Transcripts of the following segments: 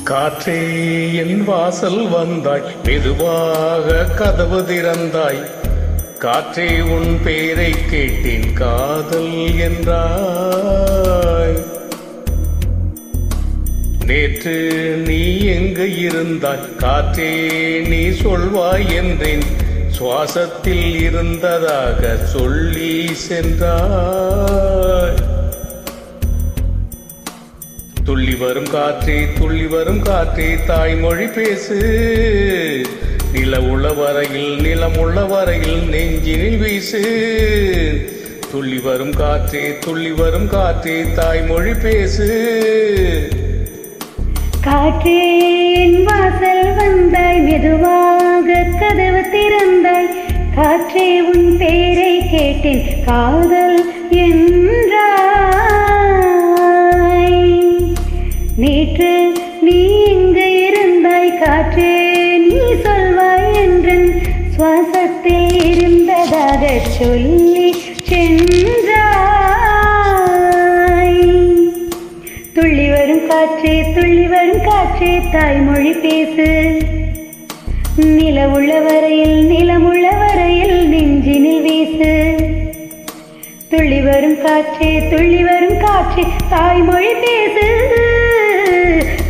காற்றே என் வாசல் வந்தாய், மெதுவாக கதவு திறந்தாய். காற்றே உன் பேரை கேட்டேன், காதல் என்றாய். நேற்று நீ எங்கு இருந்தாய், காற்றே நீ சொல்வாய் என்றேன். சுவாசத்தில் இருந்ததாக சொல்லி சென்றாய். துள்ளி வரும் காற்றே, துள்ளி வரும் காற்றே, தாய்மொழி பேசு. நிலவுள்ள வரையில், நிலமுள்ள வரையில் நெஞ்சினில் வீசு. துள்ளி வரும் காற்றே, துள்ளி வரும் காற்றே, தாய்மொழி பேசு. காற்றே என் வாசல் வந்தாய், மெதுவாக கதவு திறந்தாய். காற்றே உன் பேரை கேட்டேன், காதல் என்றாய். நேற்று நீ எங்கு இருந்தாய், காற்றே நீ சொல்வாய் என்றன். சுவாசத்தில் இருந்ததாக சொல்லி சென்றாய். துள்ளி வரும் காற்றே, துள்ளி வரும் காற்றே, தாய்மொழி பேசு. நிலவுள்ள வரையில், நிலமுள்ள வரையில் நெஞ்சினில் வீசு. துள்ளி வரும் காற்றே, துள்ளி வரும் காற்றே, தாய்மொழி பேசு.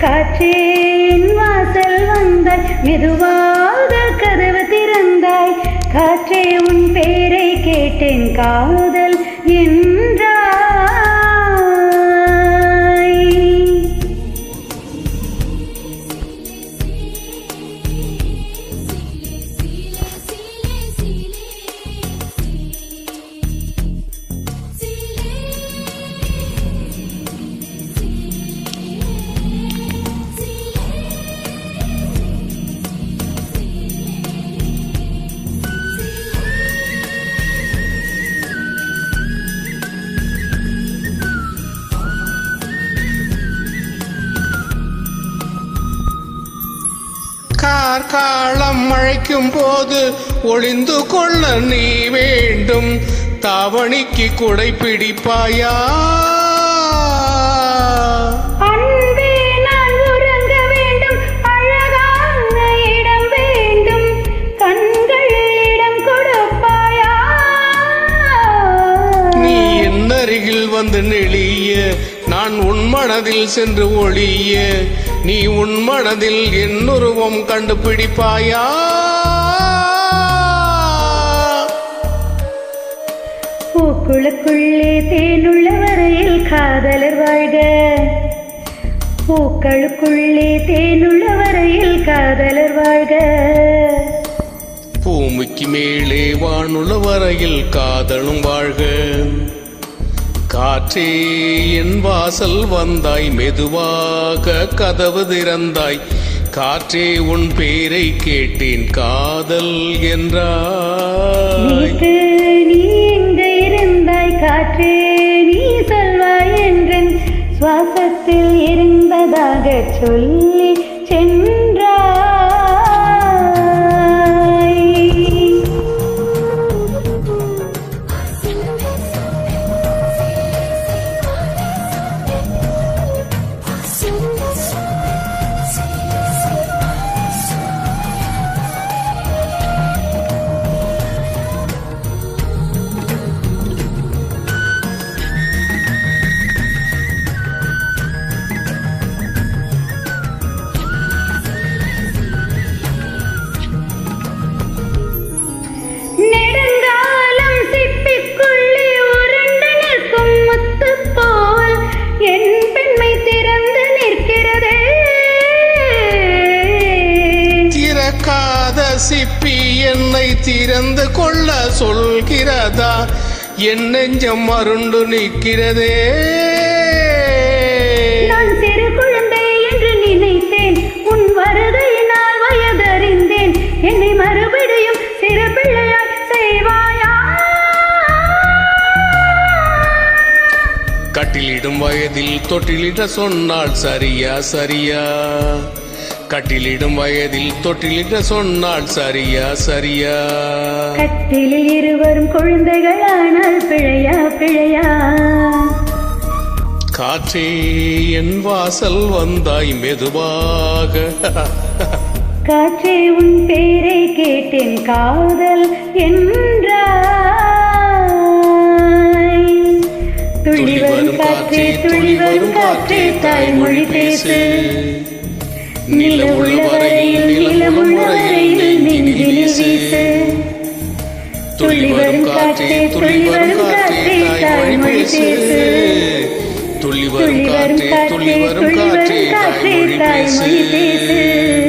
காற்றே என் வாசல் வந்தாய், மெதுவாக கதவு திறந்தாய். காற்றே உன் பேரை கேட்டேன், காதல் என்றாய். கார்காலம் அழைக்கும் போது ஒளிந்து கொள்ள நீ வேண்டும். தாவணிக்கு குடை பிடிப்பாயா? அன்பே நான் உறங்க வேண்டும், அழகான இடம் வேண்டும். கண்களிடம் கொடுப்பாயா? நீ என் அருகில் வந்து நெளிய, நான் உன் மனதில் சென்று ஒளிய. நீ உன் மனதில் என் உருவம் கண்டுபிடிப்பாயா? பூக்களுக்குள்ளே தேனுள்ள வரையில் காதலர் வாழ்க. பூக்களுக்குள்ளே தேனுள்ள வரையில் காதலர் வாழ்க. பூமிக்கு மேலே வானுள்ள வரையில் காதலும் வாழ்க. காற்றே என் வாசல் வந்தாய், மெதுவாக கதவு திறந்தாய். காற்றே உன் பேரை கேட்டேன், காதல் என்றாய். நேற்று நீ எங்கு இருந்தாய், காற்றே நீ சொல்வாய் என்றன். சுவாசத்தில் இருந்ததாக சொல்லி சென்றாய். சிப்பி என்னை திறந்து கொள்ள சொல்கிறதா? என் நெஞ்சம் மருண்டு நிற்கிறதே. நான் சிறு குழந்தை என்று நினைத்தேன், உன் வருகையினால் வயதறிந்தேன். என்னை மறுபடியும் சிறு பிள்ளையாய் செய்வாயா? கட்டிலிடும் வயதில் தொட்டிலிட சொன்னால் சரியா சரியா? கட்டிலிடும் வயதில் தொட்டிலிட சொன்னால் சரியா சரியா? கட்டிலில் இருவரும் குழந்தைகளானால் பிழையா பிழையா? காற்றே என் வாசல் வந்தாய் மெதுவாக. காற்றே உன் பேரை கேட்டேன் காதல் என்றாய். துள்ளி வரும் காற்றே துள்ளி வரும் காற்றே தாய்மொழி பேசு. நிலவுள்ள வரையில் நிலமுள்ள வரையில் நெஞ்சில் வீசு. துள்ளி வரும் காற்றே துள்ளி வரும் காற்றே தாய்மொழி பேசு. துள்ளி வரும் காற்றே துள்ளி வரும் காற்றே தாய்மொழி பேசு.